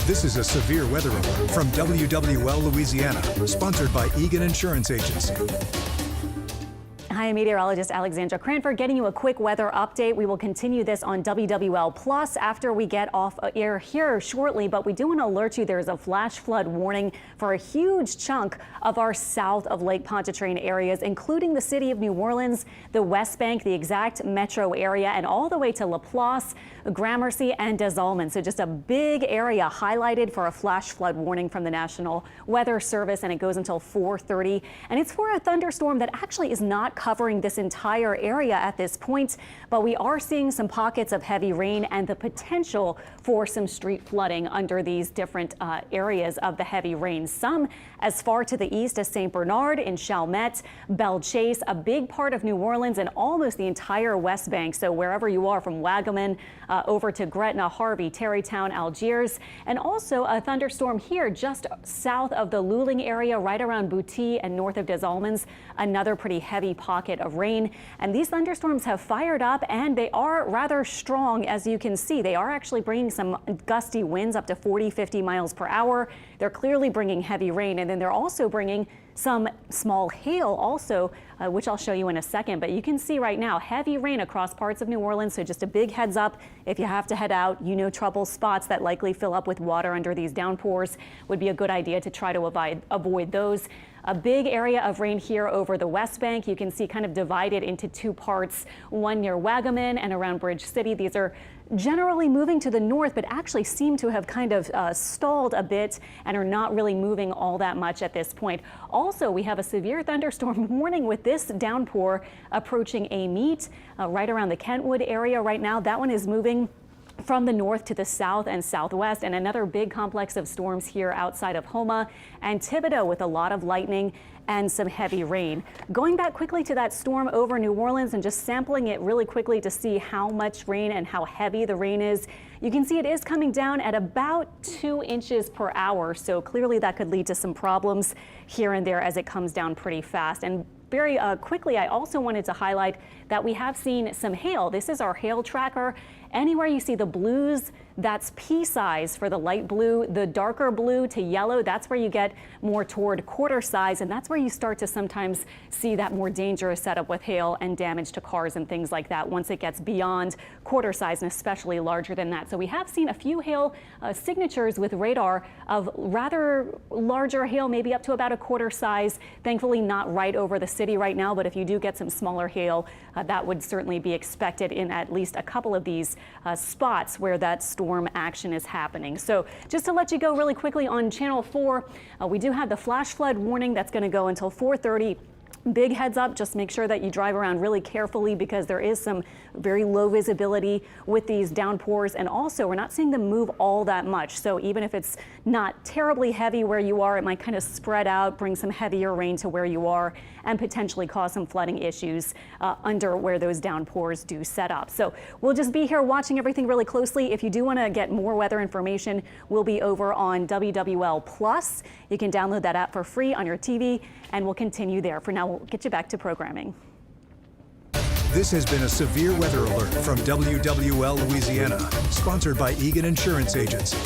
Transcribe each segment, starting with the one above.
This is a severe weather alert from WWL Louisiana, sponsored by Egan Insurance Agency. Hi, I'm meteorologist Alexandra Cranford getting you a quick weather update. We will continue this on WWL Plus after we get off air here shortly, but we do want to alert you there is a flash flood warning for a huge chunk of our south of Lake Pontchartrain areas, including the city of New Orleans, the West Bank, the exact metro area, and all the way to Laplace, Gramercy, and Des Allemands. So just a big area highlighted for a flash flood warning from the National Weather Service, and it goes until 4:30. And it's for a thunderstorm that actually is not covering this entire area at this point, but we are seeing some pockets of heavy rain and the potential for some street flooding under these different areas of the heavy rain. Some as far to the east as St. Bernard, in Chalmette, Belle Chase, a big part of New Orleans, and almost the entire West Bank. So wherever you are, from Wagaman over to Gretna, Harvey, Tarrytown, Algiers, and also a thunderstorm here just south of the Luling area, right around Bouty and north of Des Allemands, another pretty heavy pocket of rain. And these thunderstorms have fired up, and they are rather strong, as you can see. They are actually bringing some gusty winds up to 40-50 miles per hour. They're clearly bringing heavy rain, and then they're also bringing some small hail also, which I'll show you in a second. But you can see right now heavy rain across parts of New Orleans. So just a big heads up, if you have to head out, you know, trouble spots that likely fill up with water under these downpours would be a good idea to try to avoid those. A big area of rain here over the West Bank. You can see kind of divided into two parts, one near Wagaman and around Bridge City. These are generally moving to the north, but actually seem to have kind of stalled a bit and are not really moving all that much at this point. Also, we have a severe thunderstorm warning with this downpour approaching Amite right around the Kentwood area right now. That one is moving from the north to the south and southwest, and another big complex of storms here outside of Homa and Thibodaux with a lot of lightning and some heavy rain. Going back quickly to that storm over New Orleans and just sampling it really quickly to see how much rain and how heavy the rain is. You can see it is coming down at about 2 inches per hour. So clearly that could lead to some problems here and there as it comes down pretty fast. And very quickly, I also wanted to highlight that we have seen some hail. This is our hail tracker. Anywhere you see the blues, that's pea size for the light blue. The darker blue to yellow, that's where you get more toward quarter size, and that's where you start to sometimes see that more dangerous setup with hail and damage to cars and things like that once it gets beyond quarter size and especially larger than that. So we have seen a few hail signatures with radar of rather larger hail, maybe up to about a quarter size. Thankfully not right over the city right now, but if you do get some smaller hail, that would certainly be expected in at least a couple of these spots where that storm action is happening. So just to let you go really quickly on Channel 4, we do have the flash flood warning that's going to go until 4:30. Big heads up, just make sure that you drive around really carefully because there is some very low visibility with these downpours, and also we're not seeing them move all that much. So even if it's not terribly heavy where you are, it might kind of spread out, bring some heavier rain to where you are, and potentially cause some flooding issues under where those downpours do set up. So we'll just be here watching everything really closely. If you do want to get more weather information, we'll be over on WWL Plus. You can download that app for free on your TV, and we'll continue there. For now, we'll get you back to programming. This has been a severe weather alert from WWL Louisiana, sponsored by Egan Insurance Agency.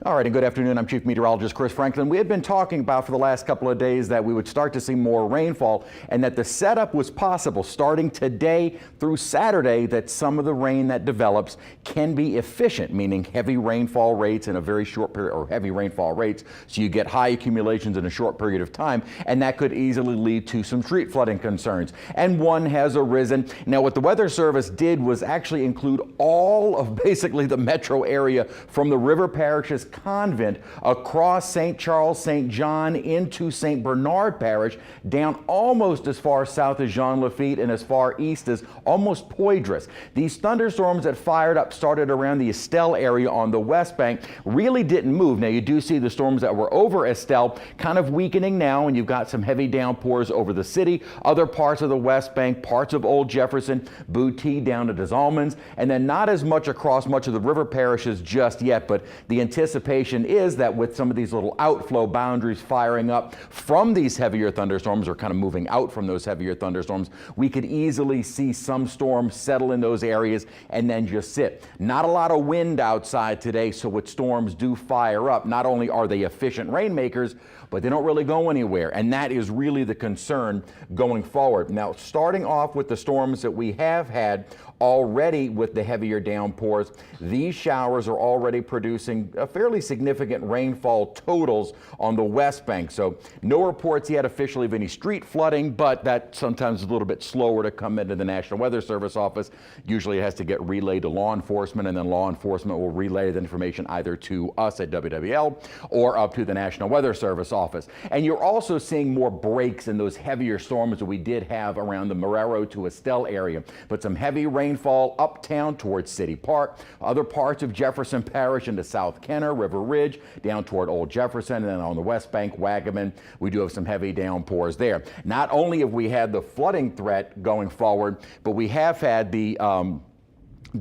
All right, and good afternoon. I'm Chief Meteorologist Chris Franklin. We had been talking about for the last couple of days that we would start to see more rainfall and that the setup was possible starting today through Saturday, that some of the rain that develops can be efficient, meaning heavy rainfall rates in a very short period, or heavy rainfall rates, so you get high accumulations in a short period of time, and that could easily lead to some street flooding concerns. And one has arisen. Now, what the Weather Service did was actually include all of basically the metro area from the river parishes convent across St. Charles, St. John into St. Bernard Parish, down almost as far south as Jean Lafitte and as far east as almost Poydras. These thunderstorms that fired up started around the Estelle area on the west bank, really didn't move. Now you do see the storms that were over Estelle kind of weakening now, and you've got some heavy downpours over the city, other parts of the west bank, parts of Old Jefferson, Boutte down to Des Allemands, and then not as much across much of the river parishes just yet, but the anticipation is that with some of these little outflow boundaries firing up from these heavier thunderstorms, or kind of moving out from those heavier thunderstorms, we could easily see some storms settle in those areas and then just sit. Not a lot of wind outside today, so when storms do fire up, not only are they efficient rainmakers, but they don't really go anywhere, and that is really the concern going forward. Now, starting off with the storms that we have had already with the heavier downpours, these showers are already producing a fairly significant rainfall totals on the west bank. So no reports yet officially of any street flooding, but that sometimes is a little bit slower to come into the National Weather Service office. Usually it has to get relayed to law enforcement, and then law enforcement will relay the information either to us at WWL or up to the National Weather Service office. And you're also seeing more breaks in those heavier storms that we did have around the Marrero to Estelle area, but some heavy rainfall uptown towards City Park, other parts of Jefferson Parish into South Kenner, River Ridge, down toward Old Jefferson, and then on the west bank, Wagaman, we do have some heavy downpours there. Not only have we had the flooding threat going forward, but we have had the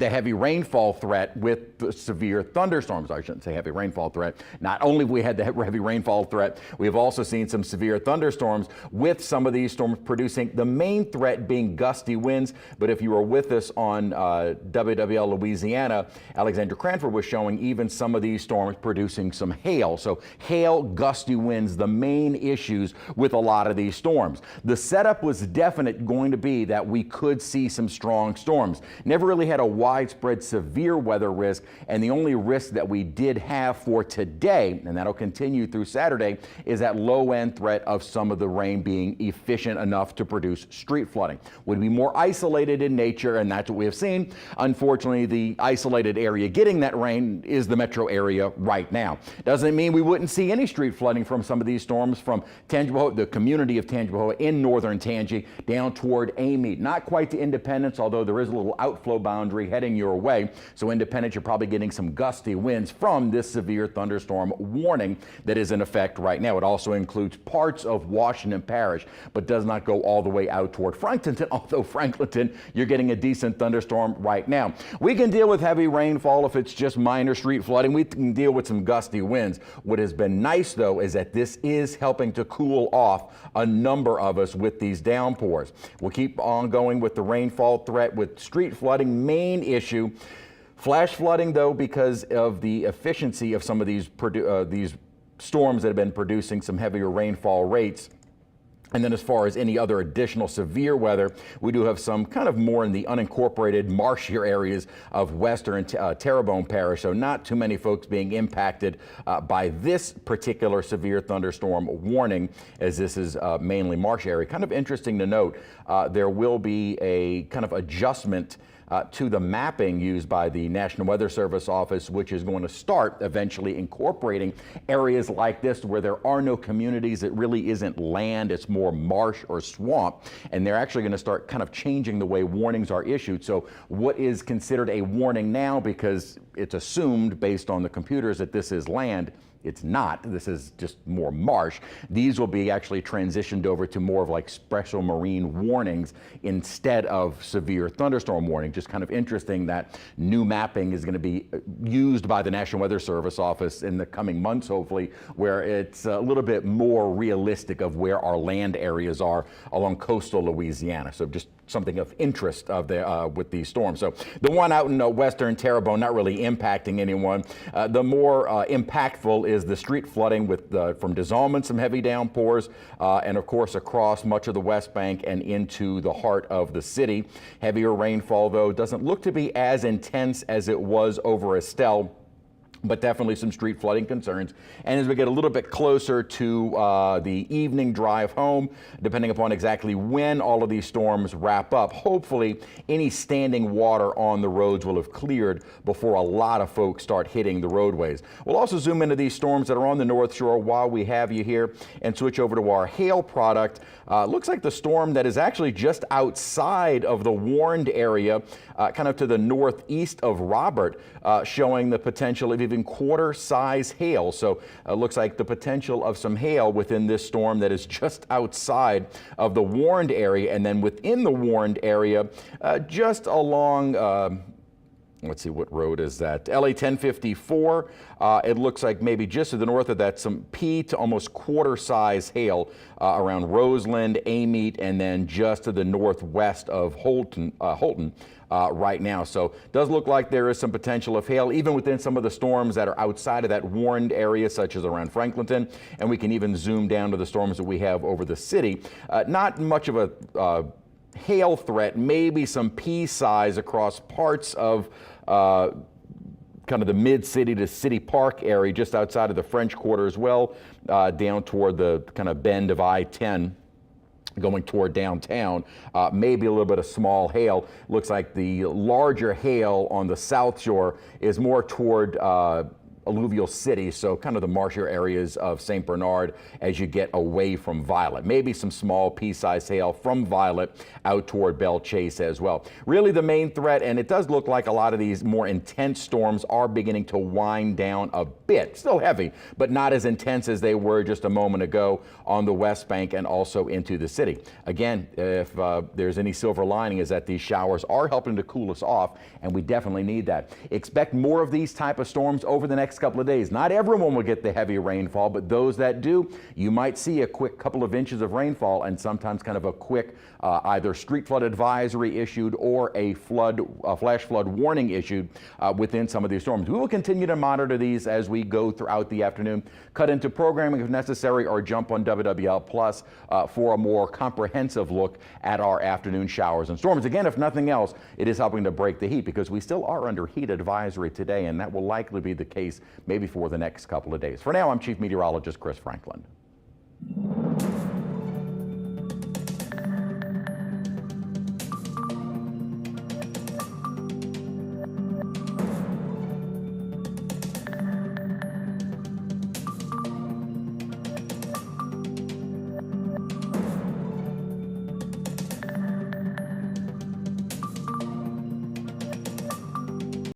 heavy rainfall threat with the severe thunderstorms. I shouldn't say heavy rainfall threat. Not only have we had the heavy rainfall threat, we have also seen some severe thunderstorms, with some of these storms producing, the main threat being gusty winds. But if you were with us on WWL Louisiana, Alexandra Cranford was showing even some of these storms producing some hail. So hail, gusty winds, the main issues with a lot of these storms. The setup was definite going to be that we could see some strong storms. Never really had a widespread severe weather risk, and the only risk that we did have for today, and that'll continue through Saturday, is that low-end threat of some of the rain being efficient enough to produce street flooding. Would be more isolated in nature, and that's what we have seen. Unfortunately, the isolated area getting that rain is the metro area right now. Doesn't mean we wouldn't see any street flooding from some of these storms from Tangipahoa, the community of Tangipahoa in northern Tangi, down toward Amite. Not quite to Independence, although there is a little outflow boundary heading your way. So Independence, you're probably getting some gusty winds from this severe thunderstorm warning that is in effect right now. It also includes parts of Washington Parish, but does not go all the way out toward Franklinton, although Franklinton, you're getting a decent thunderstorm right now. We can deal with heavy rainfall if it's just minor street flooding. We can deal with some gusty winds. What has been nice, though, is that this is helping to cool off a number of us with these downpours. We'll keep on going with the rainfall threat with street flooding. Main issue, flash flooding, though, because of the efficiency of some of these storms that have been producing some heavier rainfall rates. And then as far as any other additional severe weather, we do have some kind of more in the unincorporated marshier areas of western Terrebonne Parish. So not too many folks being impacted by this particular severe thunderstorm warning, as this is mainly marsh area. Kind of interesting to note, there will be a kind of adjustment to the mapping used by the National Weather Service office, which is going to start eventually incorporating areas like this where there are no communities. It really isn't land, it's more marsh or swamp, and they're actually going to start kind of changing the way warnings are issued. So what is considered a warning now, because it's assumed based on the computers that this is land, it's not. This is just more marsh. These will be actually transitioned over to more of like special marine warnings instead of severe thunderstorm warning. Just kind of interesting that new mapping is going to be used by the National Weather Service office in the coming months, hopefully, where it's a little bit more realistic of where our land areas are along coastal Louisiana. So just something of interest of the, with these storms. So the one out in western Terrebonne, not really impacting anyone. The more impactful is the street flooding with from Dissolman, some heavy downpours, and of course across much of the West Bank and into the heart of the city. Heavier rainfall, though, doesn't look to be as intense as it was over Estelle, but definitely some street flooding concerns. And as we get a little bit closer to the evening drive home, depending upon exactly when all of these storms wrap up, hopefully any standing water on the roads will have cleared before a lot of folks start hitting the roadways. We'll also zoom into these storms that are on the North Shore while we have you here and switch over to our hail product. Looks like the storm that is actually just outside of the warned area, kind of to the northeast of Robert, showing the potential of even quarter-size hail. So looks like the potential of some hail within this storm that is just outside of the warned area, and then within the warned area, just along let's see, what road is that? LA 1054. It looks like maybe just to the north of that, some pea to almost quarter-size hail around Roseland, Amite, and then just to the northwest of Holton right now. So does look like there is some potential of hail even within some of the storms that are outside of that warned area, such as around Franklinton. And we can even zoom down to the storms that we have over the city. Not much of a hail threat, maybe some pea size across parts of kind of the mid-city to City Park area, just outside of the French Quarter as well, down toward the kind of bend of I-10. Going toward downtown, maybe a little bit of small hail. Looks like the larger hail on the South Shore is more toward alluvial cities, so kind of the marshier areas of St. Bernard as you get away from Violet. Maybe some small pea-sized hail from Violet out toward Belle Chase as well. Really the main threat, and it does look like a lot of these more intense storms are beginning to wind down a bit. Still heavy, but not as intense as they were just a moment ago on the West Bank and also into the city. Again, if there's any silver lining, is that these showers are helping to cool us off, and we definitely need that. Expect more of these type of storms over the next couple of days. Not everyone will get the heavy rainfall, but those that do, you might see a quick couple of inches of rainfall and sometimes kind of a quick either street flood advisory issued or a flash flood warning issued within some of these storms. We will continue to monitor these as we go throughout the afternoon. Cut into programming if necessary, or jump on WWL Plus for a more comprehensive look at our afternoon showers and storms. Again, if nothing else, it is helping to break the heat, because we still are under heat advisory today, and that will likely be the case maybe for the next couple of days. For now, I'm Chief Meteorologist Chris Franklin.